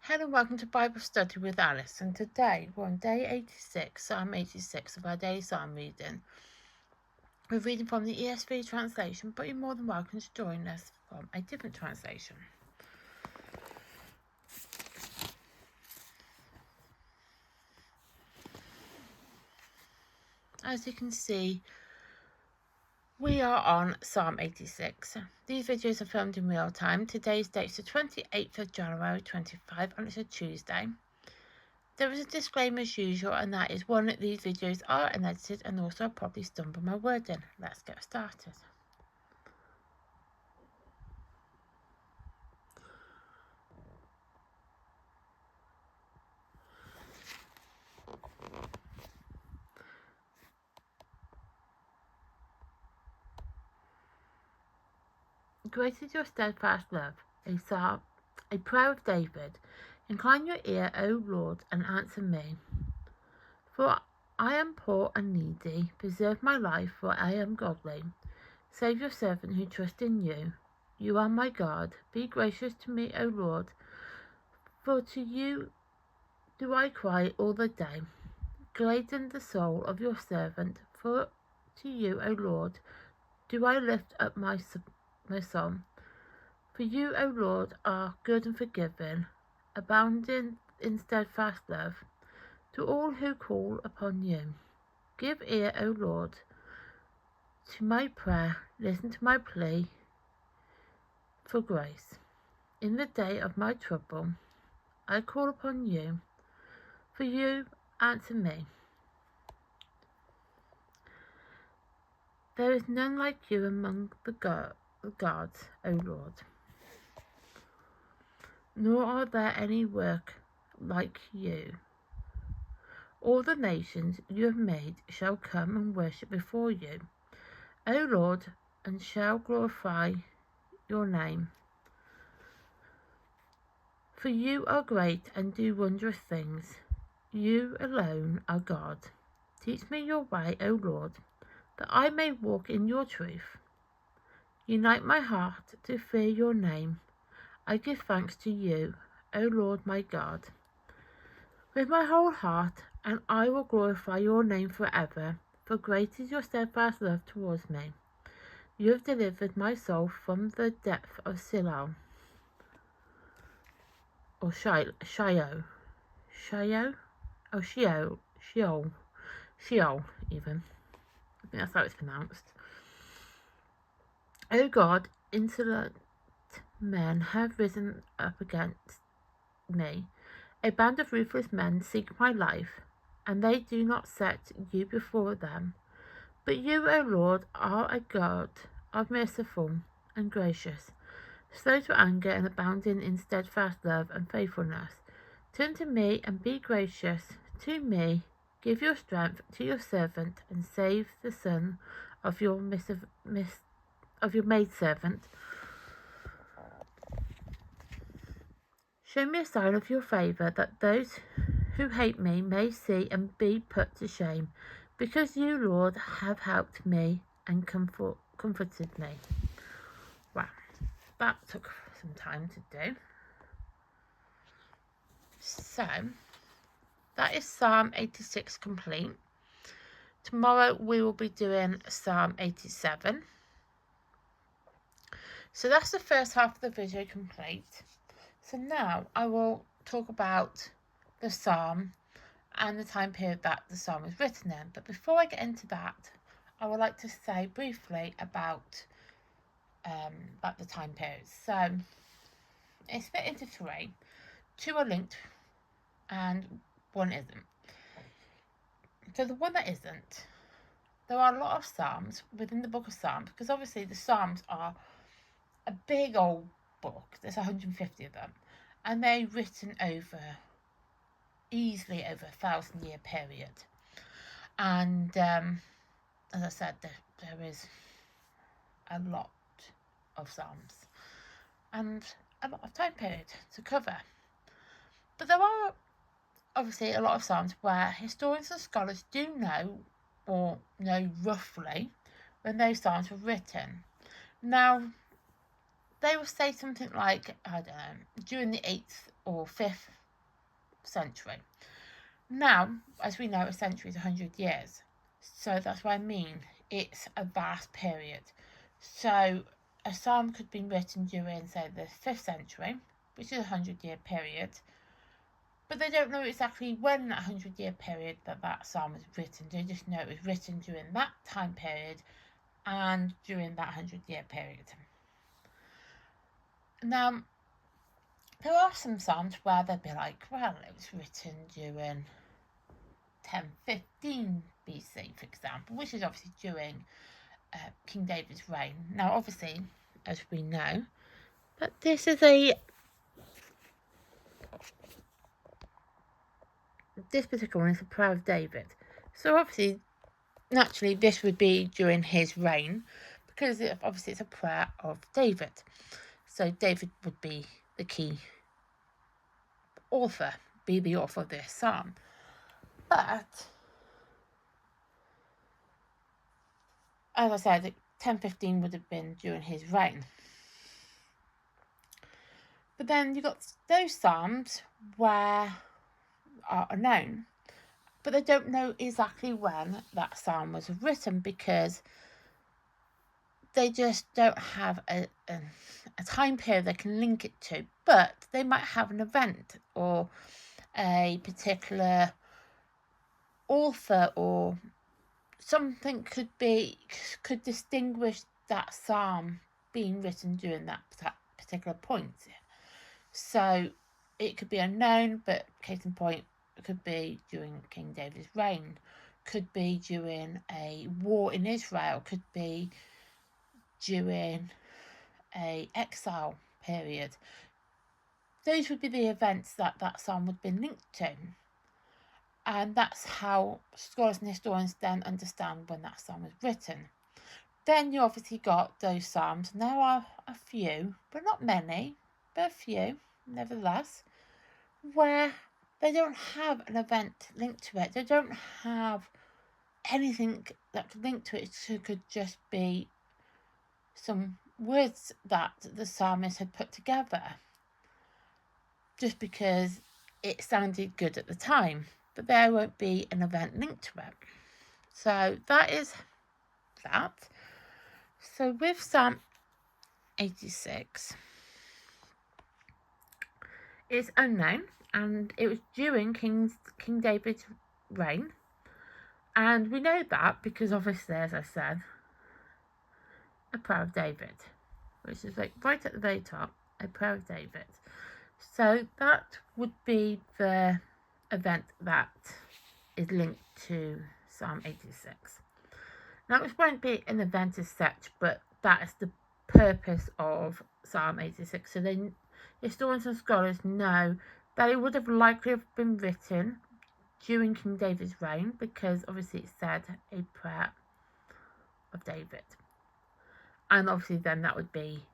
Hello and welcome to Bible Study with Alice, and today we're on day 86, Psalm 86 of our daily psalm reading. We're reading from the ESV translation, but you're more than welcome to join us from a different translation. As you can see, we are on Psalm 86. These videos are filmed in real time. Today's date is the 28th of January 25 and it's a Tuesday. There is a disclaimer as usual, and that is one, these videos are unedited and also probably stumble my wording. Let's get started. Great is your steadfast love, a prayer of David. Incline your ear, O Lord, and answer me. For I am poor and needy. Preserve my life, for I am godly. Save your servant who trusts in you. You are my God. Be gracious to me, O Lord, for to you do I cry all the day. Gladden the soul of your servant, for to you, O Lord, do I lift up my soul. For you, O Lord, are good and forgiving, abounding in steadfast love, to all who call upon you. Give ear, O Lord, to my prayer. Listen to my plea for grace. In the day of my trouble, I call upon you, for you answer me. There is none like you among the gods, O Lord, nor are there any work like you. All the nations you have made shall come and worship before you, O Lord, and shall glorify your name. For you are great and do wondrous things. You alone are God. Teach me your way, O Lord, that I may walk in your truth. Unite my heart to fear your name. I give thanks to you, O Lord my God, with my whole heart, and I will glorify your name forever, for great is your steadfast love towards me. You have delivered my soul from the depth of Sheol, or Sheol, even. I think that's how it's pronounced. O God, insolent men have risen up against me. A band of ruthless men seek my life, and they do not set you before them. But you, O Lord, are a God of merciful and gracious, slow to anger and abounding in steadfast love and faithfulness. Turn to me and be gracious to me. Give your strength to your servant and save the son of your maidservant. Show me a sign of your favour, that those who hate me may see and be put to shame, because you, Lord, have helped me and comforted me. Wow, that took some time to do. So, that is Psalm 86 complete. Tomorrow we will be doing Psalm 87. So that's the first half of the video complete. So now I will talk about the psalm and the time period that the psalm was written in. But before I get into that, I would like to say briefly about the time periods. So it's split into three. Two are linked and one isn't. So the one that isn't, there are a lot of psalms within the book of Psalms, because obviously the psalms are a big old book. There's 150 of them, and they're written easily over 1,000-year period. And as I said, there is a lot of psalms and a lot of time period to cover. But there are obviously a lot of psalms where historians and scholars do know, or know roughly, when those psalms were written. Now, they will say something like, I don't know, during the 8th or 5th century. Now, as we know, a century is 100 years. So that's what I mean. It's a vast period. So a psalm could be written during, say, the 5th century, which is a 100-year period. But they don't know exactly when that 100-year period that psalm was written. They just know it was written during that time period and during that 100-year period. Now, there are some psalms where they'd be like, well, it was written during 1015 BC, for example, which is obviously during King David's reign. Now, obviously, as we know, but this particular one is a prayer of David. So obviously, naturally, this would be during his reign, because obviously it's a prayer of David. So David would be the key author, be the author of this psalm. But, as I said, 1015 would have been during his reign. But then you've got those psalms where are unknown, but they don't know exactly when that psalm was written, because they just don't have a time period they can link it to. But they might have an event or a particular author or something could distinguish that psalm being written during that particular point. So it could be unknown, but case in point, it could be during King David's reign, could be during a war in Israel, could be during a exile period. Those would be the events that psalm would be linked to. And that's how scholars and historians then understand when that psalm was written. Then you obviously got those psalms, and there are a few, but not many, but a few, nevertheless, where they don't have an event linked to it. They don't have anything that could link to it. It could just be some words that the psalmist had put together just because it sounded good at the time, but there won't be an event linked to it. So that is that. So with Psalm 86, it's unknown, and it was during King David's reign, and we know that because obviously, as I said, a prayer of David, which is like right at the very top, a prayer of David. So that would be the event that is linked to Psalm 86. Now, it won't be an event as such, but that is the purpose of Psalm 86. So historians and scholars know that it would have likely have been written during King David's reign, because obviously it said a prayer of David. And obviously then that would be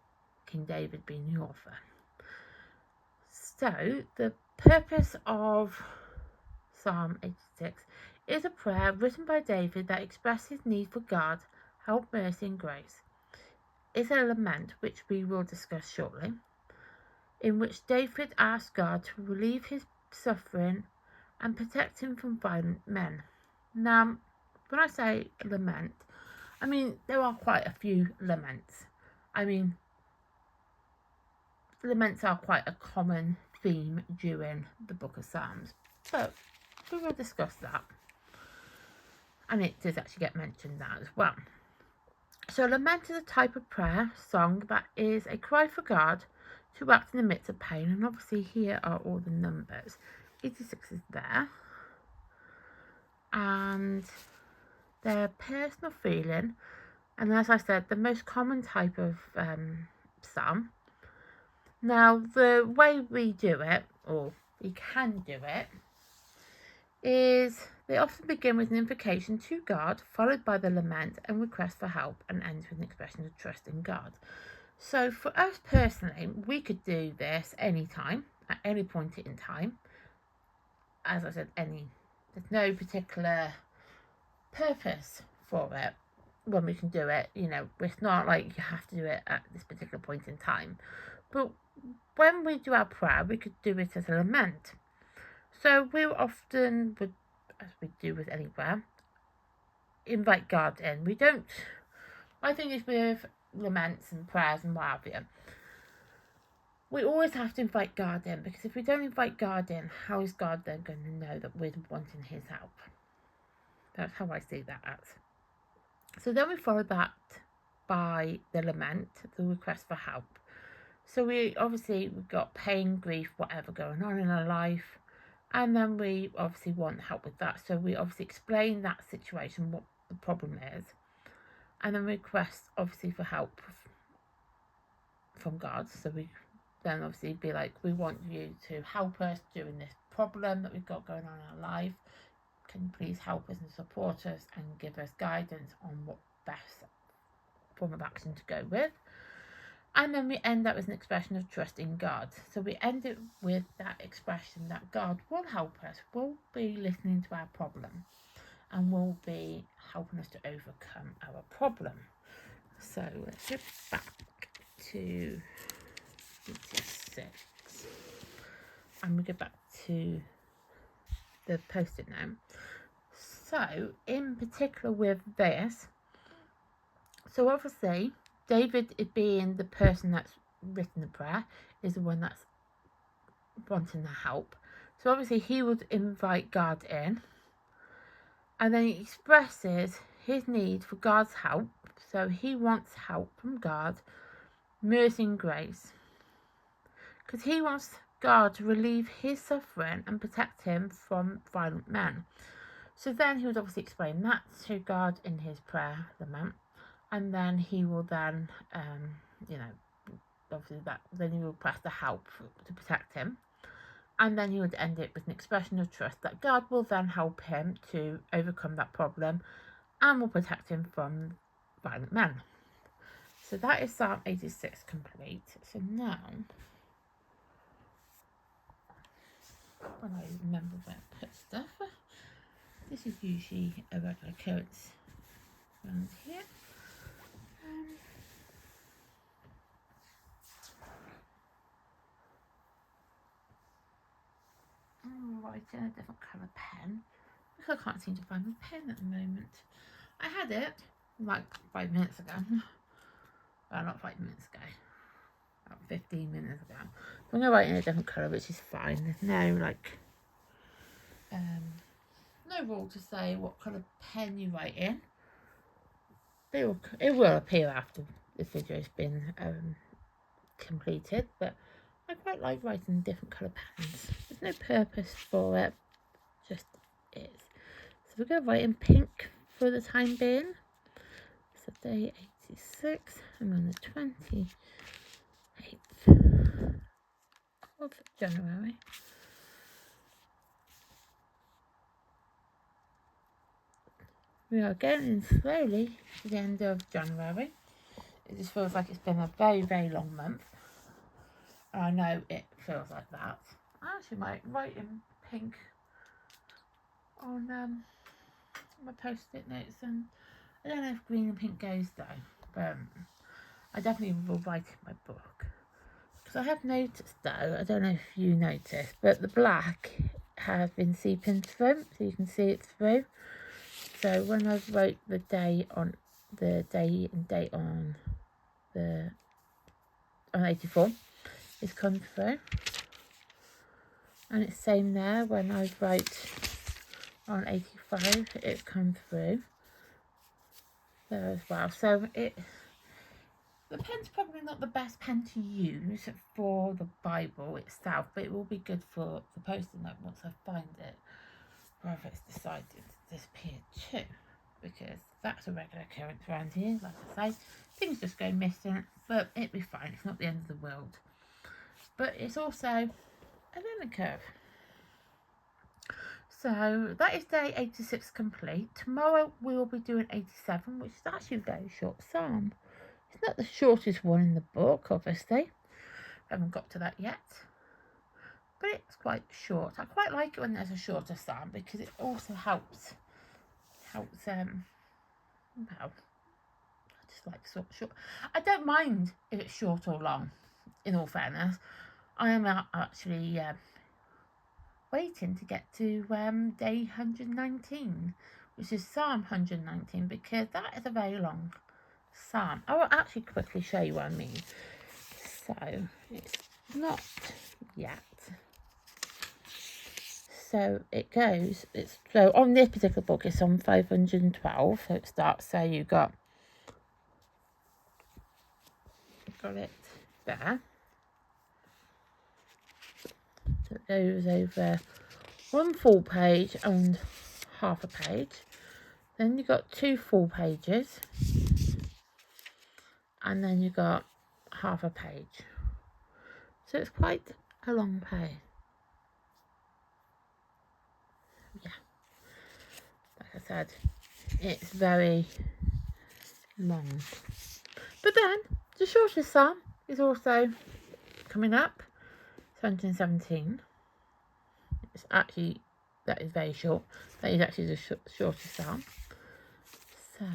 King David being the author. So the purpose of Psalm 86 is a prayer written by David that expresses his need for God, help, mercy and grace. It's a lament, which we will discuss shortly, in which David asks God to relieve his suffering and protect him from violent men. Now, when I say lament, I mean there are quite a few laments. I mean, laments are quite a common theme during the book of Psalms, but we will discuss that, and it does actually get mentioned that as well. So a lament is a type of prayer song that is a cry for God to act in the midst of pain, and obviously here are all the numbers. 86 is there, and their personal feeling, and as I said, the most common type of psalm. Now, the way we do it, or we can do it, is they often begin with an invocation to God, followed by the lament and request for help, and ends with an expression of trust in God. So for us personally, we could do this anytime, at any point in time. As I said, there's no particular purpose for it when we can do it. You know, it's not like you have to do it at this particular point in time. But when we do our prayer, we could do it as a lament. So we often would, as we do with any prayer, invite God in. We don't, my thing is with laments and prayers and what have you, we always have to invite God in, because if we don't invite God in, how is God then going to know that we're wanting his help? That's how I see that as. So then we follow that by the lament, the request for help. So we've got pain, grief, whatever going on in our life, and then we obviously want help with that. So we obviously explain that situation, what the problem is, and then request obviously for help from God. So we then obviously be like, we want you to help us during this problem that we've got going on in our life. Can you please help us and support us and give us guidance on what best form of action to go with? And then we end up with an expression of trust in God. So we end it with that expression that God will help us, will be listening to our problem, and will be helping us to overcome our problem. So let's get back to 86. And we go back to the post-it note. So in particular with this, so obviously David, it being the person that's written the prayer, is the one that's wanting the help. So obviously he would invite God in, and then he expresses his need for God's help. So he wants help from God, mercy and grace, because he wants God to relieve his suffering and protect him from violent men. So then he would obviously explain that to God in his prayer, lament, and then he will then, obviously that, then he will request the help to protect him. And then he would end it with an expression of trust that God will then help him to overcome that problem and will protect him from violent men. So that is Psalm 86 complete. So now, when I remember where I put stuff, this is usually a regular occurrence around here. I'm writing a different colour pen because I can't seem to find my pen at the moment. I had it like 5 minutes ago. Well, not 5 minutes ago. About 15 minutes ago. So I'm going to write in a different colour, which is fine. There's no no rule to say what colour pen you write in. It will appear after this video has been completed, but I quite like writing different colour pens. There's no purpose for it, just is. So we're going to write in pink for the time being. So day 86, I'm on the 28th of January. We are getting slowly to the end of January. It just feels like it's been a very, very long month. And I know it feels like that. I actually might write in pink on my post-it notes, and I don't know if green and pink goes though, but I definitely will write in my book. Because I have noticed though, I don't know if you noticed, but the black has been seeping through, so you can see it through. So when I wrote the day and date on 84, it's come through. And it's same there when I write on 85, it's come through there as well. So the pen's probably not the best pen to use for the Bible itself, but it will be good for the post-it note once I find it, or if it's decided to disappear too, because that's a regular occurrence around here. Like I say, things just go missing, but it'll be fine. It's not the end of the world. But it's also a learning curve. So that is day 86 complete. Tomorrow we will be doing 87, which is actually a very short psalm. It's not the shortest one in the book, obviously. I haven't got to that yet. But it's quite short. I quite like it when there's a shorter psalm because it also helps, well, I just like short. I don't mind if it's short or long. in all fairness, I am actually waiting to get to day 119, which is Psalm 119, because that is a very long psalm. I will actually quickly show you what I mean. So, it's not yet. So it goes, so on this particular book it's on 512, so it starts, so you got it there. So it goes over one full page and half a page. Then you got 2 full pages. And then you got half a page. So it's quite a long page. Yeah. Like I said, it's very long. But then the shortest psalm is also coming up. 1717. It's actually, that is very short. That is actually the shortest psalm. So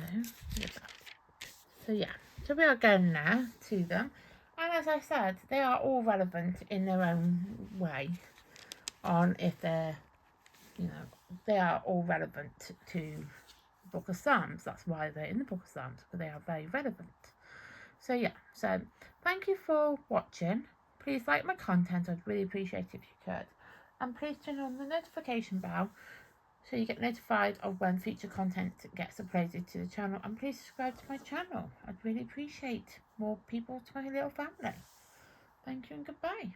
yeah. So we are going now to them. And as I said, they are all relevant in their own way. On if they're, they are all relevant to the Book of Psalms. That's why they're in the Book of Psalms, because they are very relevant. So yeah, so thank you for watching. Please like my content. I'd really appreciate it if you could. And please turn on the notification bell so you get notified of when future content gets uploaded to the channel. And please subscribe to my channel. I'd really appreciate more people to my little family. Thank you and goodbye.